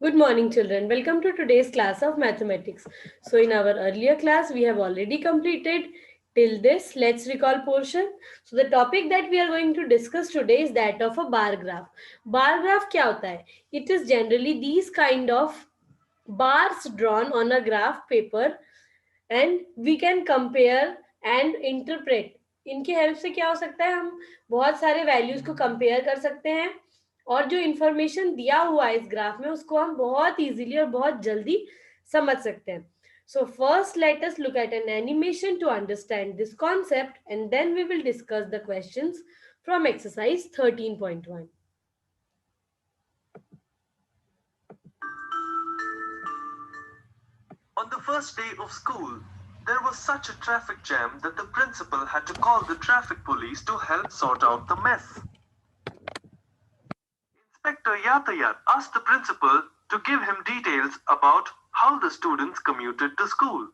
Good morning, children. Welcome to today's class of mathematics. So, in our earlier class, we have already completed till this. Let's recall portion. So, the topic that we are going to discuss today is that of a bar graph. Bar graph क्या होता है? It is generally these kind of bars drawn on a graph paper and we can compare and interpret. इनके help से क्या हो सकता है, हम बहुत सारे वैल्यूज को कंपेयर कर सकते हैं और जो इंफॉर्मेशन दिया हुआ है इस ग्राफ में उसको हम बहुत इजीली और बहुत जल्दी समझ सकते हैं. So first let us look at an animation to understand this concept and then we will discuss the questions from exercise 13.1. On the first day of school, there was such a traffic jam that the principal had to call the traffic police to help sort out the mess. Inspector Yatayat asked the principal to give him details about how the students commuted to school.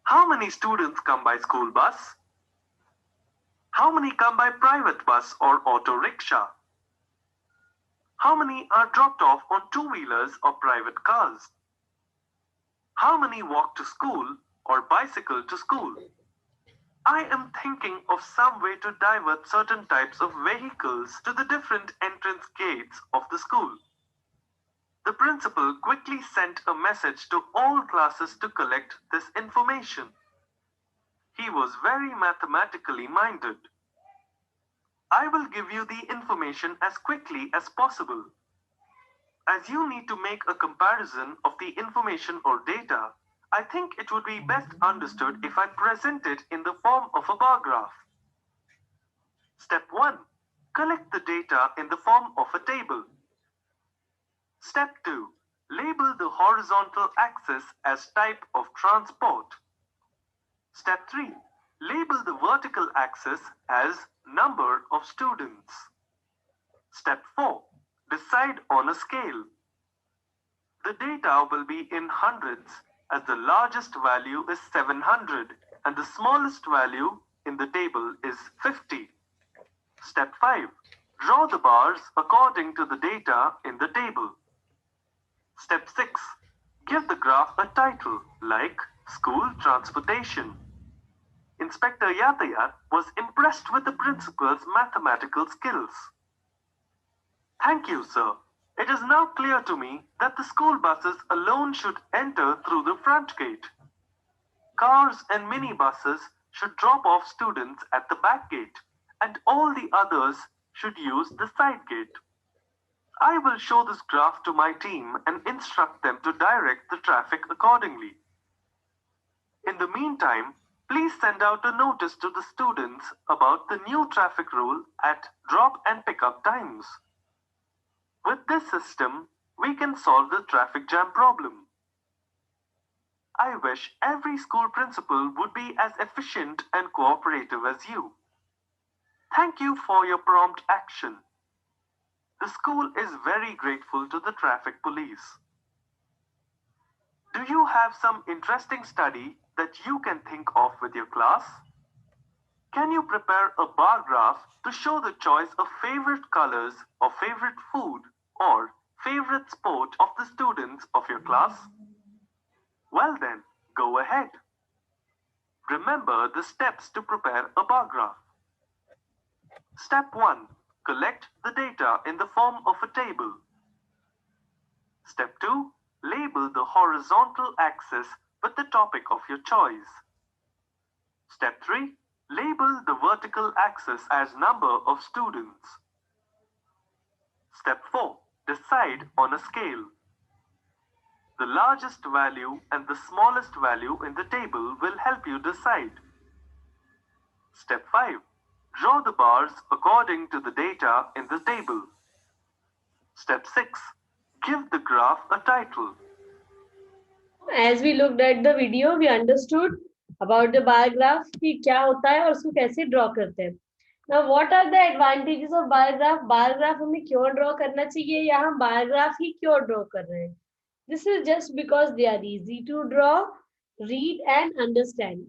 How many students come by school bus? How many come by private bus or auto rickshaw? How many are dropped off on two-wheelers or private cars? How many walk to school or bicycle to school? I am thinking of some way to divert certain types of vehicles to the different entrance gates of the school. The principal quickly sent a message to all classes to collect this information. He was very mathematically minded. I will give you the information as quickly as possible. As you need to make a comparison of the information or data, I think it would be best understood if I present it in the form of a bar graph. Step 1. Collect the data in the form of a table. Step 2. Label the horizontal axis as type of transport. Step 3. Label the vertical axis as number of students. Step 4. Decide on a scale. The data will be in hundreds as the largest value is 700 and the smallest value in the table is 50. Step 5. Draw the bars according to the data in the table. Step 6. Give the graph a title like School Transportation. Inspector Yatayat was impressed with the principal's mathematical skills. Thank you, sir. It is now clear to me that the school buses alone should enter through the front gate. Cars and minibuses should drop off students at the back gate, and all the others should use the side gate. I will show this graph to my team and instruct them to direct the traffic accordingly. In the meantime, please send out a notice to the students about the new traffic rule at drop and pickup times. With this system, we can solve the traffic jam problem. I wish every school principal would be as efficient and cooperative as you. Thank you for your prompt action. The school is very grateful to the traffic police. Do you have some interesting study that you can think of with your class? Can you prepare a bar graph to show the choice of favorite colors or favorite food or favorite sport of the students of your class? Well then, go ahead. Remember the steps to prepare a bar graph. Step 1. Collect the data in the form of a table. Step 2. Label the horizontal axis with the topic of your choice. Step 3. Label the vertical axis as number of students. Step 4. Decide on a scale. The largest value and the smallest value in the table will help you decide. Step 5. Draw the bars according to the data in the table. Step 6. Give the graph a title. As we looked at the video, we understood about the bar graph कि क्या होता है और उसको कैसे draw करते हैं. Now, what are the advantages of bar graph? Bar graph हमें क्यों ड्रॉ करना चाहिए या हम bar graph ही क्यों ड्रॉ कर रहे हैं? This is just because they are easy to draw, read and understand.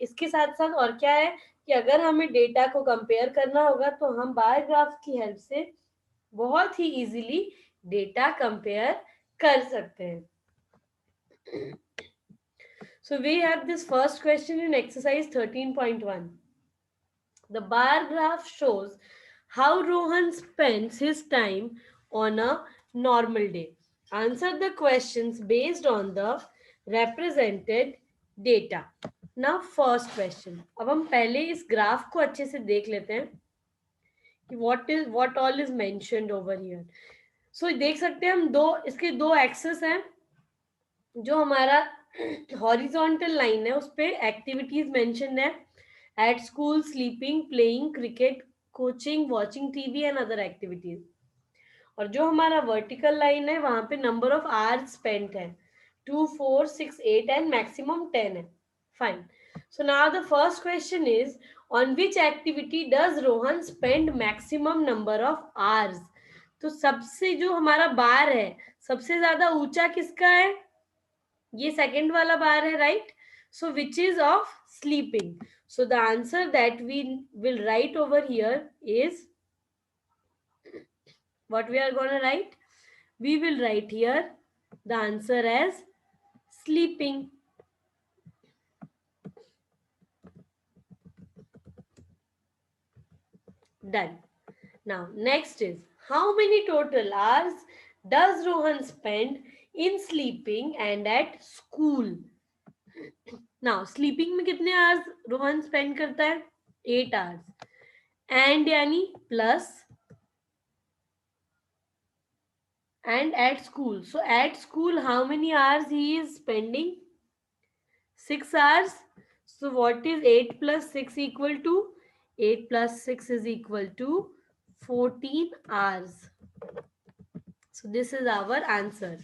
इसके साथ साथ और क्या है कि अगर हमें डेटा को कंपेयर करना होगा तो हम बार ग्राफ की हेल्प से बहुत ही इजीली डेटा कंपेयर कर सकते हैं. So we have this first question in exercise 13.1. The bar graph shows how Rohan spends his time on a normal day. Answer the questions based on the represented data. Now first question. अब हम पहले इस graph को अच्छे से देख लेते हैं कि what all is mentioned over here. So देख सकते हैं हम इसके दो एक्सेस हैं. जो हमारा हॉरिजॉन्टल लाइन है उस पे एक्टिविटीज मेंशन है. At school, sleeping, playing, cricket, coaching, watching TV and other activities. और जो हमारा वर्टिकल लाइन है वहां पे नंबर ऑफ आवर्स स्पेंट है 2, 4, 6, 8 एंड मैक्सिमम 10 है. Fine. So now the first question is on which activity does Rohan spend maximum number of hours. तो सबसे जो हमारा बार है सबसे ज्यादा ऊंचा किसका है? ये सेकंड वाला बार है, right? So which is of sleeping. So the answer that we will write over here is what we are going to write. We will write here the answer as sleeping. Done. Now next is how many total hours does Rohan spend in sleeping and at school. Now sleeping में कितने hours Rohan spend करता है? 8 hours. And यानी plus and at school. So at school how many hours he is spending? 6 hours. So what is 8 plus 6 equal to? 8 plus 6 is equal to 14 hours. So this is our answer.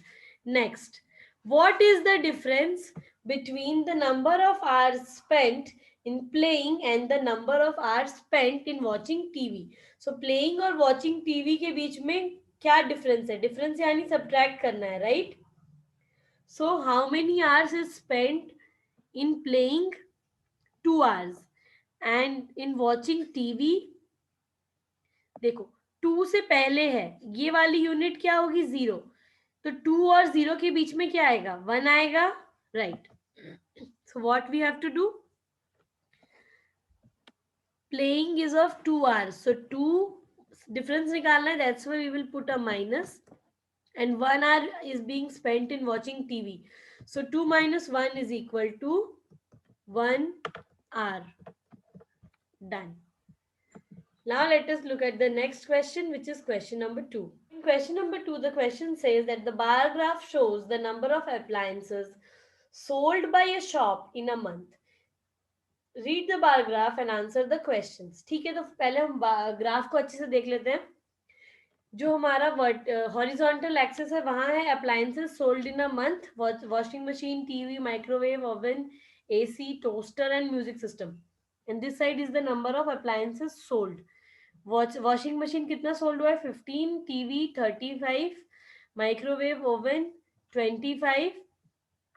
Next, what is the difference between the number of hours spent in playing and the number of hours spent in watching TV? So playing और watching TV के बीच में क्या difference है? Difference यानी subtract करना है, right? So how many hours is spent in playing? 2 hours. And in watching TV, देखो 2 से पहले है ये वाली यूनिट क्या होगी? 0. तो 2 और 0 के बीच में क्या आएगा? 1 आएगा, right? So what we have to do? Playing is of 2 hours. So 2 difference निकालना है, that's why we will put a minus. And 1 hour is being spent in watching TV. So 2 minus 1 is equal to 1 hour. Done. Now let us look at the next question, which is question number 2. In question number 2, the question says that the bar graph shows the number of appliances sold by a shop in a month. Read the bar graph and answer the questions. ठीक है, तो पहले हम graph को अच्छे से देख लेते हैं. जो हमारा हॉरिजॉन्टल एक्सेस है वहां है appliances sold in a month, washing machine, TV, microwave, oven, AC, toaster and music system. And this side is the number of appliances sold. Washing machine कितना सोल्ड हुआ है? 15, TV 35, microwave oven 25,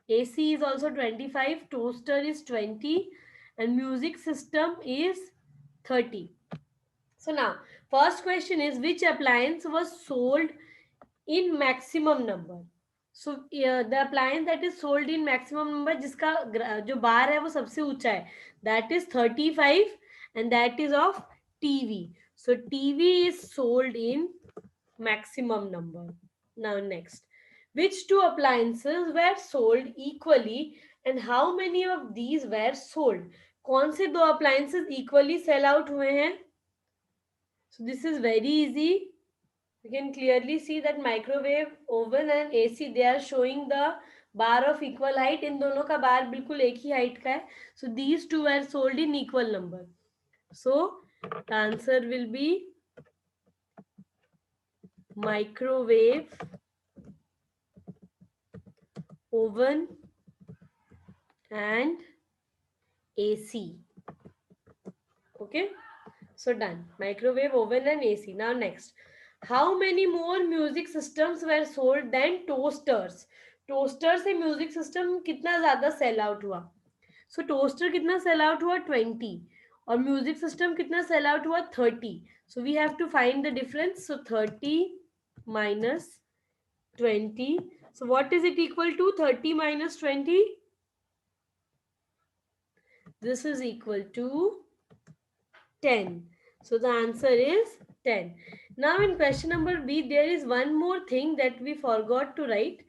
AC is also 25, toaster is 20 and music system is 30. So now first question is which appliance was sold in maximum number. So the appliance that is sold in maximum number जिसका जो बार है वो सबसे ऊंचा है, that is 35 and that is of TV. So TV is sold in maximum number. Now next, which two appliances were sold equally and how many of these were sold? कौन से दो appliances equally sell out हुए हैं? So this is very easy. You can clearly see that microwave, oven and AC, they are showing the bar of equal height. इन दोनों का बार बिल्कुल एक ही height का है. So these two were sold in equal number. So the answer will be microwave, oven and AC. Okay, so done. Microwave, oven and AC. Now next, how many more music systems were sold than toasters? Toaster से music system कितना ज्यादा sell out हुआ? So toaster कितना sell out हुआ? 20 और music system कितना sell out हुआ? 30. So we have to find the difference. So 30 minus 20. So what is it equal to? 30 minus 20. This is equal to 10. So the answer is 10. Now in question number B, there is one more thing that we forgot to write.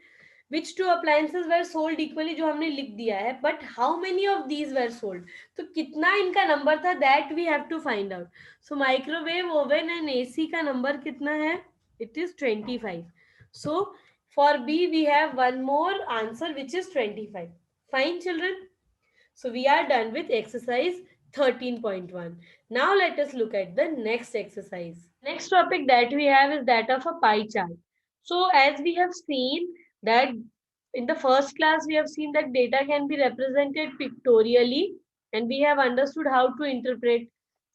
Which two appliances were sold equally, जो हमने लिख दिया है, but how many of these were sold? तो कितना इनका number था, that we have to find out. So microwave, oven and AC का नंबर कितना है? It is 25. So for B we have one more answer which is 25. Fine children. So we are done with exercise 13.1. Now let us look at the next exercise. Next topic that we have is that of a pie chart. So as we have seen that in the first class we have seen that data can be represented pictorially and we have understood how to interpret.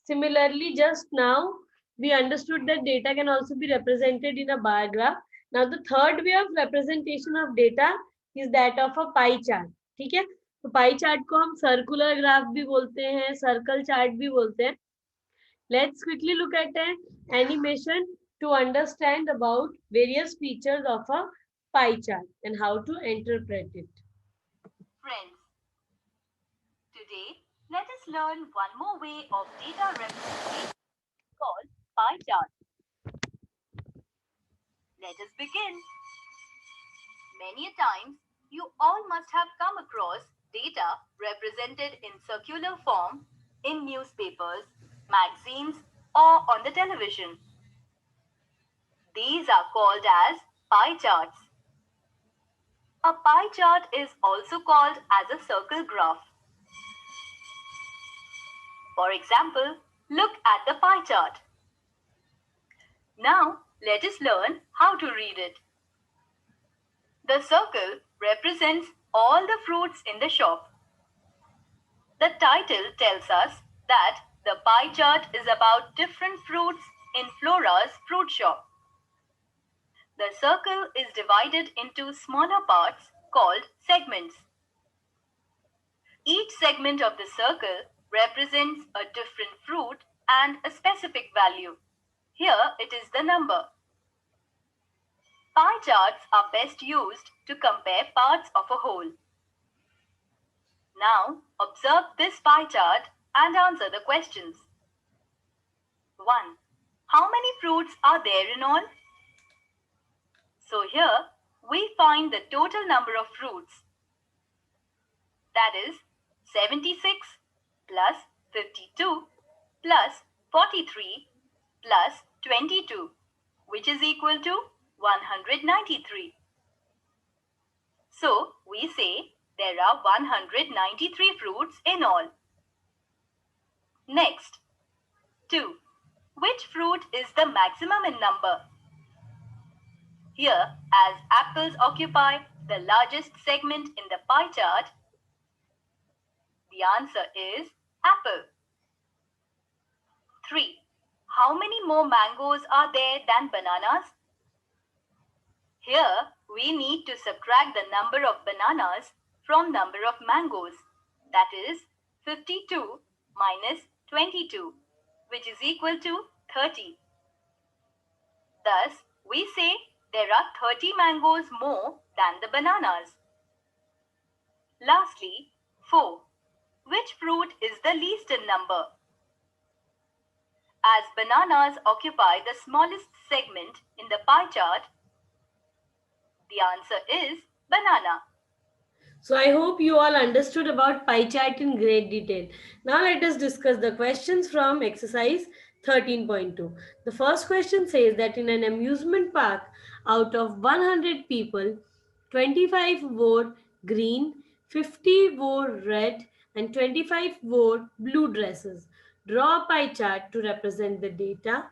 Similarly, just now we understood that data can also be represented in a bar graph. Now the third way of representation of data is that of a pie chart. ठीक है? तो pie chart को हम circular graph भी बोलते हैं, circle chart भी बोलते हैं. Let's quickly look at an animation to understand about various features of a pie chart and how to interpret it. Friends, today let us learn one more way of data representation called pie chart. Let us begin. Many a times, you all must have come across data represented in circular form in newspapers, magazines, or on the television. These are called as pie charts. A pie chart is also called as a circle graph. For example, look at the pie chart. Now, let us learn how to read it. The circle represents all the fruits in the shop. The title tells us that the pie chart is about different fruits in Flora's fruit shop. The circle is divided into smaller parts called segments. Each segment of the circle represents a different fruit and a specific value. Here it is the number. Pie charts are best used to compare parts of a whole. Now, observe this pie chart and answer the questions. 1. How many fruits are there in all? So here, we find the total number of fruits. That is 76 plus 52 plus 43 plus 22, which is equal to 193. So, we say there are 193 fruits in all. Next, 2. Which fruit is the maximum in number? Here, as apples occupy the largest segment in the pie chart, the answer is apple. 3. How many more mangoes are there than bananas? Here, we need to subtract the number of bananas from number of mangoes. That is 52 minus 22, which is equal to 30. Thus, we say there are 30 mangoes more than the bananas. Lastly, 4. Which fruit is the least in number? As bananas occupy the smallest segment in the pie chart, the answer is banana. So I hope you all understood about pie chart in great detail. Now let us discuss the questions from exercise 13.2. The first question says that in an amusement park, out of 100 people, 25 wore green, 50 wore red, and 25 wore blue dresses. Draw a pie chart to represent the data.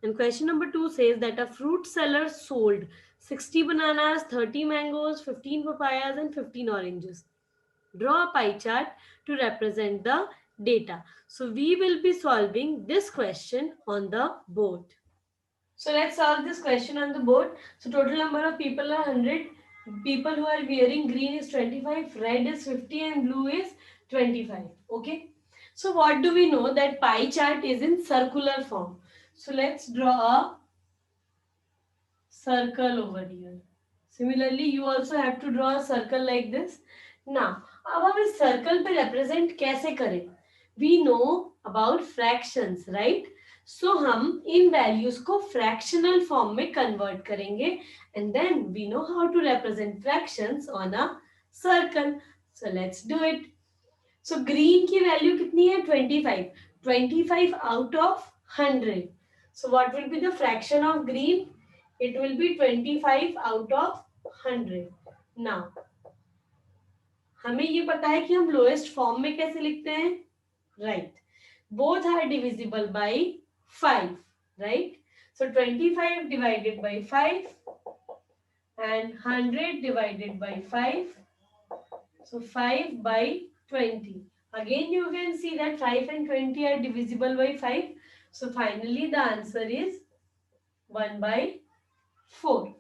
And question number 2 says that a fruit seller sold 60 bananas, 30 mangoes, 15 papayas, and 15 oranges. Draw a pie chart to represent the data. So we will be solving this question on the board. So let's solve this question on the board. So total number of people are 100. People who are wearing green is 25, red is 50, and blue is 25. Okay. So what do we know? That pie chart is in circular form. So let's draw a circle over here. Similarly, you also have to draw a circle like this. Now, अब हम इस circle पे represent कैसे करें? We know about fractions, right? So हम इन values को fractional form में convert करेंगे, and then we know how to represent fractions on a circle. So let's do it. So green की value कितनी है? 25. 25 out of 100. So what will be the fraction of green? It will be 25 out of 100. Now, हमें ये पता है कि हम lowest form में कैसे लिखते हैं, right? Both are divisible by 5, right? So 25 divided by 5 and 100 divided by 5. So 5 by 20. Again you can see that 5 and 20 are divisible by 5. So finally the answer is 1 by 4.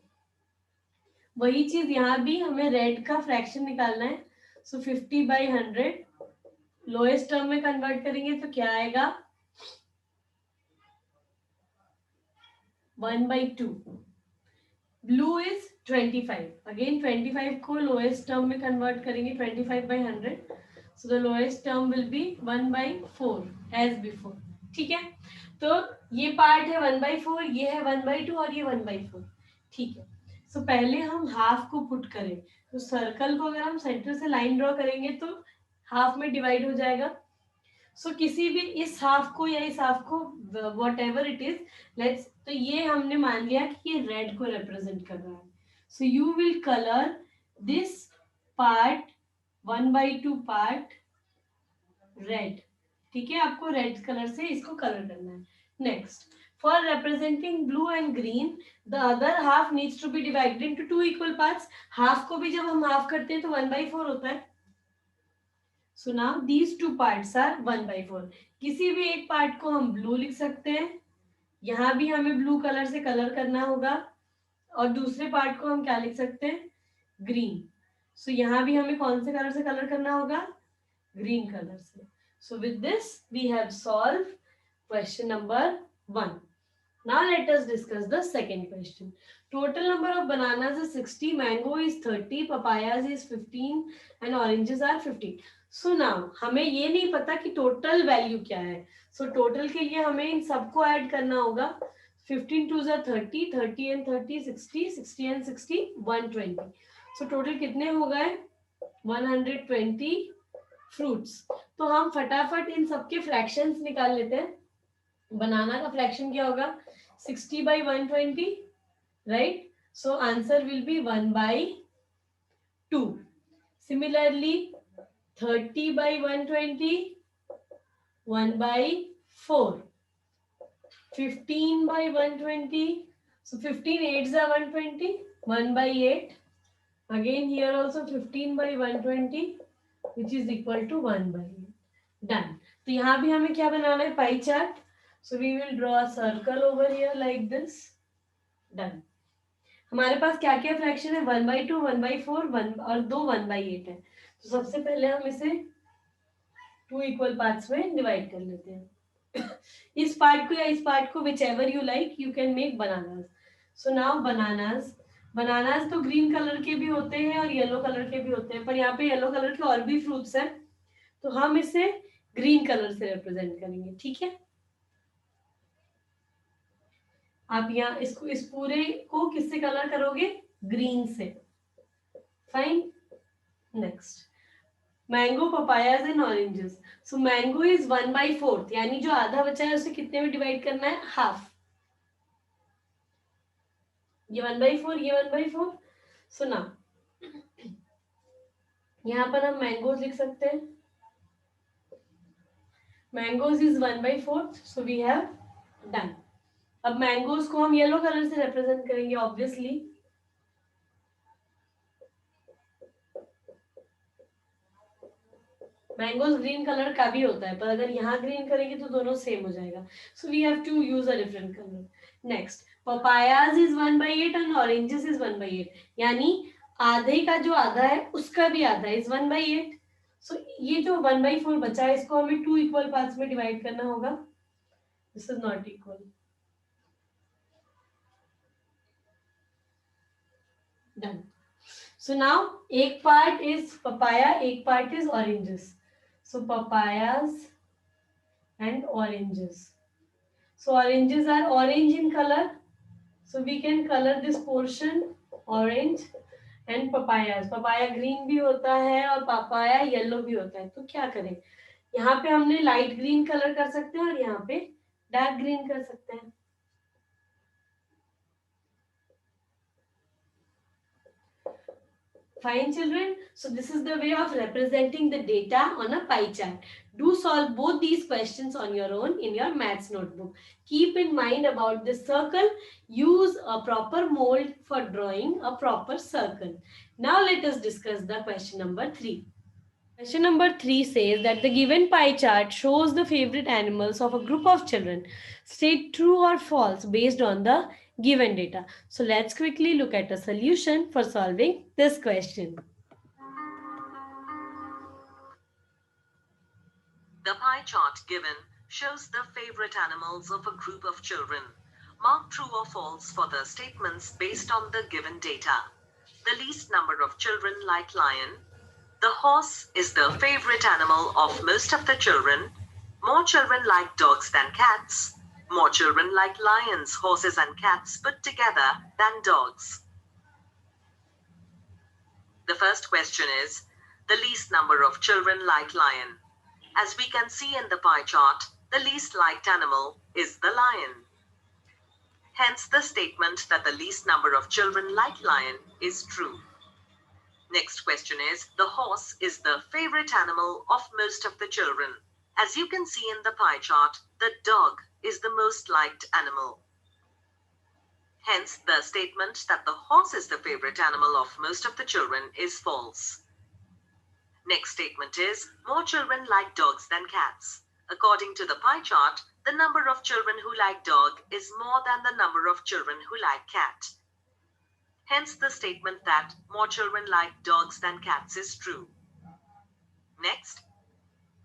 वही चीज यहाँ भी हमें red का फ्रैक्शन निकालना है. सो 50 by 100 lowest term में convert करेंगे तो क्या आएगा? 1 by 2. Blue is 25. अगेन 25 को लोएस्ट टर्म में कन्वर्ट करेंगे 25 by 100. So the lowest term will be 1 by 4 as before. ठीक है, तो ये पार्ट है 1 by 4, ये है 1 by 2 और ये 1 by 4. ठीक है, सो पहले हम हाफ को पुट करें. तो सर्कल को अगर हम सेंटर से लाइन ड्रॉ करेंगे तो हाफ में डिवाइड हो जाएगा. सो किसी भी इस हाफ को या इस हाफ को what ever it is, let's, तो ये हमने मान लिया कि ये रेड को रिप्रेजेंट कर रहा है. So you will colour this part 1 by 2 part red. ठीक है, आपको रेड कलर से इसको कलर करना है. Next, for representing blue and green, the other half needs to be divided into two equal parts. Half को भी जब हम half करते हैं तो 1 by 4 होता है. So now these two parts are 1 by 4. किसी भी एक पार्ट को हम blue लिख सकते हैं, यहाँ भी हमें blue कलर से कलर करना होगा, और दूसरे पार्ट को हम क्या लिख सकते हैं? green. So यहाँ भी हमें कौन से कलर से कलर करना होगा? green कलर से. So with this we have solved question number 1. Now let us discuss the second question. Total number of bananas is 60, mango is 30, papayas is 15 and oranges are 15. So now हमें ये नहीं पता कि total value क्या है. So total के लिए हमें इन सबको ऐड करना होगा. 15 2 are 30, 30 and 30 60, 60 and 60 120. So total कितने हो गए? 120 fruits. तो हम फटाफट इन सबके fractions निकाल लेते हैं. बनाना का फ्रैक्शन क्या होगा? 60 by 120, right? So answer will be 1 by 2. Similarly, 30 by 120, 1 by 4. 15 by 120, so 15 8s are 120, 1 by 8. Again here also 15 by 120, which is equal to 1 by 8. Done. तो यहाँ भी हमें क्या बनाना है? Pie chart. So we will draw a circle over here like this. Done. हमारे पास क्या क्या fraction है? 1 by 2, 1 by 4, 1 और 2 1 by 8 है. तो सबसे पहले हम इसे 2 इक्वल पार्ट्स में डिवाइड कर लेते हैं. इस पार्ट को या इस पार्ट को whichever you like, you can make bananas. So now bananas तो ग्रीन कलर के भी होते हैं और येलो कलर के भी होते हैं, पर यहाँ पे येलो कलर के और भी फ्रूट्स हैं, तो हम इसे ग्रीन कलर से रिप्रेजेंट करेंगे. ठीक है, आप यहाँ इसको इस पूरे को किससे कलर करोगे? ग्रीन से. Fine. Next, mango, papayas and oranges. So mango is 1 by 4, यानी जो आधा बचा है उसे कितने में डिवाइड करना है? हाफ. ये 1 by 4, ये 1 by 4. सो ना यहाँ पर हम मैंगोज लिख सकते हैं. Mangoes is 1 by 4, so we have done. अब मैंगोज को हम येलो कलर से रिप्रेजेंट करेंगे ऑब्वियसली. मैंगोज ग्रीन कलर का भी होता है, पर अगर यहाँ ग्रीन करेंगे तो दोनों सेम हो जाएगा. So we have to use a different colour. Next, papayas is 1 by 8 and oranges is 1 by 8, यानी आधे का जो आधा है उसका भी आधा इज 1 by 8. सो ये जो 1 by 4 बचा है इसको हमें 2 इक्वल पार्ट्स में डिवाइड करना होगा. This is not equal. Done. So now एक part is papaya, एक part is oranges. So papayas and oranges. So oranges are orange in color. So we can color this portion orange. And papaya papaya green भी होता है और papaya yellow भी होता है. तो क्या करें, यहाँ पे हमने लाइट ग्रीन कलर कर सकते हैं और यहाँ पे डार्क ग्रीन कर सकते हैं. Fine, children. So this is the way of representing the data on a pie chart. Do solve both these questions on your own in your maths notebook. Keep in mind about this circle. Use a proper mold for drawing a proper circle. Now let us discuss the question number 3. Question number 3 says that the given pie chart shows the favorite animals of a group of children. State true or false based on the given data. So let's quickly look at a solution for solving this question. The pie chart given shows the favorite animals of a group of children. Mark true or false for the statements based on the given data. The least number of children like lion. The horse is the favorite animal of most of the children. More children like dogs than cats. More children like lions, horses and cats put together than dogs. The first question is, the least number of children like lion. As we can see in the pie chart, the least liked animal is the lion. Hence, the statement that the least number of children like lion is true. Next question is, the horse is the favorite animal of most of the children. As you can see in the pie chart, the dog is the most liked animal. Hence, the statement that the horse is the favorite animal of most of the children is false. Next statement is, more children like dogs than cats. According to the pie chart, the number of children who like dog is more than the number of children who like cat. Hence, the statement that more children like dogs than cats is true. Next,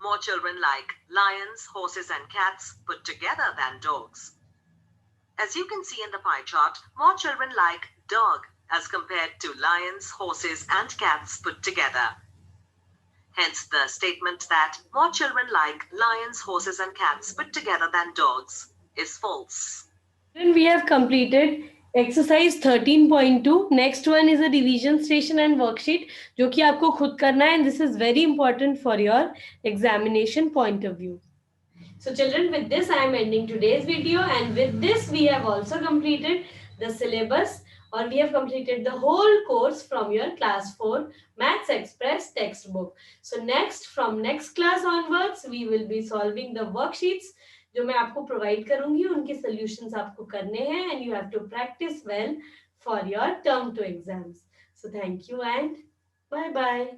more children like lions, horses and cats put together than dogs. As you can see in the pie chart, more children like dog as compared to lions, horses and cats put together. Hence, the statement that more children like lions, horses and cats put together than dogs is false. Then we have completed exercise 13.2. Next one is a division station and worksheet जो कि आपको खुद करना है, and this is very important for your examination point of view. So children, with this I am ending today's video, and with this we have also completed the syllabus, or we have completed the whole course from your class 4 Maths Express textbook. So next, from next class onwards, we will be solving the worksheets जो मैं आपको provide करूंगी. उनके solutions आपको करने हैं, and you have to practice well for your term 2 exams. So thank you and bye bye.